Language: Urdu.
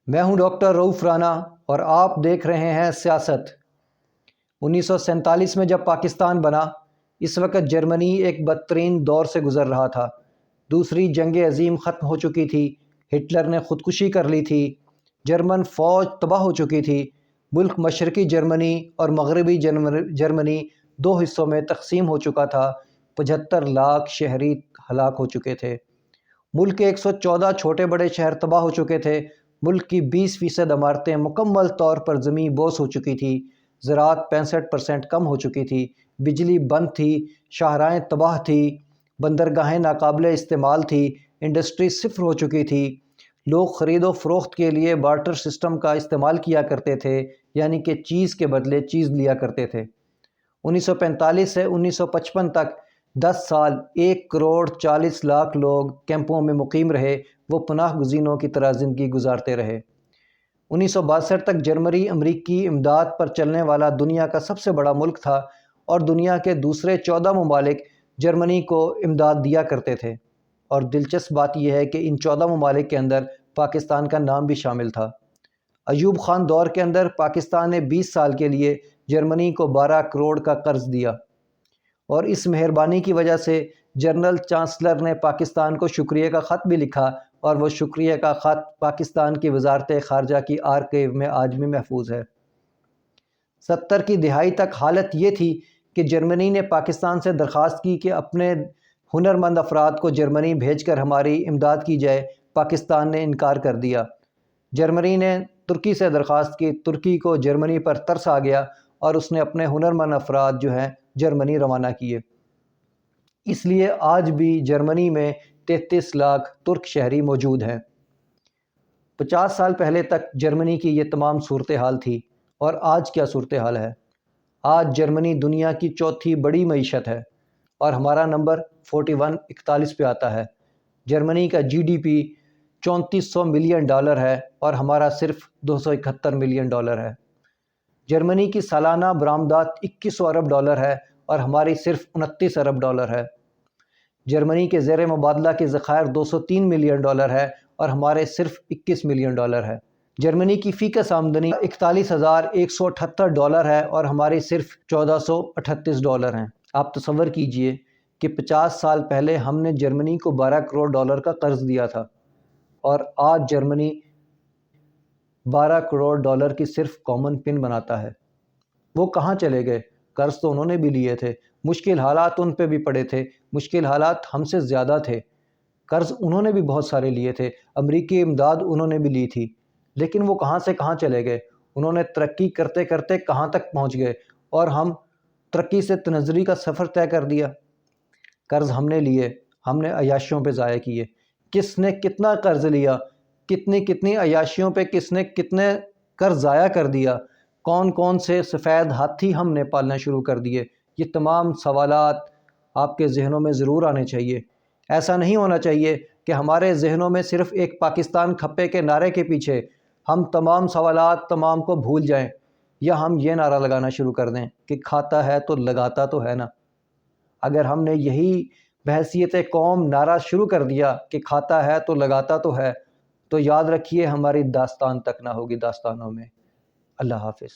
میں ہوں ڈاکٹر رؤف رانا اور آپ دیکھ رہے ہیں سیاست۔ 1947 میں جب پاکستان بنا، اس وقت جرمنی ایک بدترین دور سے گزر رہا تھا۔ دوسری جنگ عظیم ختم ہو چکی تھی، ہٹلر نے خودکشی کر لی تھی، جرمن فوج تباہ ہو چکی تھی۔ ملک مشرقی جرمنی اور مغربی جرمنی دو حصوں میں تقسیم ہو چکا تھا۔ 75 لاکھ شہری ہلاک ہو چکے تھے۔ ملک کے 114 چھوٹے بڑے شہر تباہ ہو چکے تھے۔ ملک کی 20% عمارتیں مکمل طور پر زمین بوس ہو چکی تھی۔ زراعت 65% کم ہو چکی تھی۔ بجلی بند تھی، شاہراہیں تباہ تھی، بندرگاہیں ناقابل استعمال تھی، انڈسٹری صفر ہو چکی تھی۔ لوگ خرید و فروخت کے لیے بارٹر سسٹم کا استعمال کیا کرتے تھے، یعنی کہ چیز کے بدلے چیز لیا کرتے تھے۔ 1945 سے 1955 تک 10 سال 1,40,00,000 لوگ کیمپوں میں مقیم رہے، وہ پناہ گزینوں کی طرح زندگی گزارتے رہے۔ 1962 تک جرمنی امریکی امداد پر چلنے والا دنیا کا سب سے بڑا ملک تھا اور دنیا کے دوسرے 14 ممالک جرمنی کو امداد دیا کرتے تھے، اور دلچسپ بات یہ ہے کہ ان 14 ممالک کے اندر پاکستان کا نام بھی شامل تھا۔ ایوب خان دور کے اندر پاکستان نے 20 سال کے لیے جرمنی کو 12 کروڑ کا قرض دیا، اور اس مہربانی کی وجہ سے جنرل چانسلر نے پاکستان کو شکریہ کا خط بھی لکھا، اور وہ شکریہ کا خط پاکستان کی وزارت خارجہ کی آرکیو میں آج بھی محفوظ ہے۔ 70 کی دہائی تک حالت یہ تھی کہ جرمنی نے پاکستان سے درخواست کی کہ اپنے ہنرمند افراد کو جرمنی بھیج کر ہماری امداد کی جائے۔ پاکستان نے انکار کر دیا۔ جرمنی نے ترکی سے درخواست کی، ترکی کو جرمنی پر ترس آ گیا اور اس نے اپنے ہنرمند افراد جو ہیں جرمنی روانہ کیے۔ اس لیے آج بھی جرمنی میں 33 لاکھ ترک شہری موجود ہیں۔ 50 سال پہلے تک جرمنی کی یہ تمام صورتحال تھی، اور آج کیا صورتحال ہے؟ آج جرمنی دنیا کی چوتھی بڑی معیشت ہے، اور ہمارا نمبر 41 پہ آتا ہے۔ جرمنی کا GDP $3400 ملین ہے اور ہمارا صرف $271 ملین ہے۔ جرمنی کی سالانہ برآمدات $2100 ارب ہے اور ہماری صرف $29 ارب ہے۔ جرمنی کے زیر مبادلہ کے ذخائر $203 ملین ہے اور ہمارے صرف $21 ملین ہے۔ جرمنی کی فی کس آمدنی $41,178 ہے اور ہماری صرف $1438 ہیں۔ آپ تصور کیجئے کہ 50 سال پہلے ہم نے جرمنی کو $12 کروڑ کا قرض دیا تھا، اور آج جرمنی $12 کروڑ کی صرف کامن پن بناتا ہے۔ وہ کہاں چلے گئے؟ قرض تو انہوں نے بھی لیے تھے، مشکل حالات ان پہ بھی پڑے تھے، مشکل حالات ہم سے زیادہ تھے، قرض انہوں نے بھی بہت سارے لیے تھے، امریکی امداد انہوں نے بھی لی تھی، لیکن وہ کہاں سے کہاں چلے گئے؟ انہوں نے ترقی کرتے کرتے کہاں تک پہنچ گئے، اور ہم ترقی سے تنزلی کا سفر طے کر دیا۔ قرض ہم نے لیے، ہم نے عیاشیوں پہ ضائع کیے۔ کس نے کتنا قرض لیا، کتنی عیاشیوں پہ کس نے کتنے قرض ضائع کر دیا، کون کون سے سفید ہاتھی ہم نے پالنا شروع کر دیے؟ یہ تمام سوالات آپ کے ذہنوں میں ضرور آنے چاہیے۔ ایسا نہیں ہونا چاہیے کہ ہمارے ذہنوں میں صرف ایک پاکستان کھپے کے نعرے کے پیچھے ہم تمام سوالات تمام کو بھول جائیں، یا ہم یہ نعرہ لگانا شروع کر دیں کہ کھاتا ہے تو لگاتا تو ہے نا۔ اگر ہم نے یہی بحیثیت قوم نعرہ شروع کر دیا کہ کھاتا ہے تو لگاتا تو ہے، تو یاد رکھیے ہماری داستان تک نہ ہوگی داستانوں میں۔ اللہ حافظ۔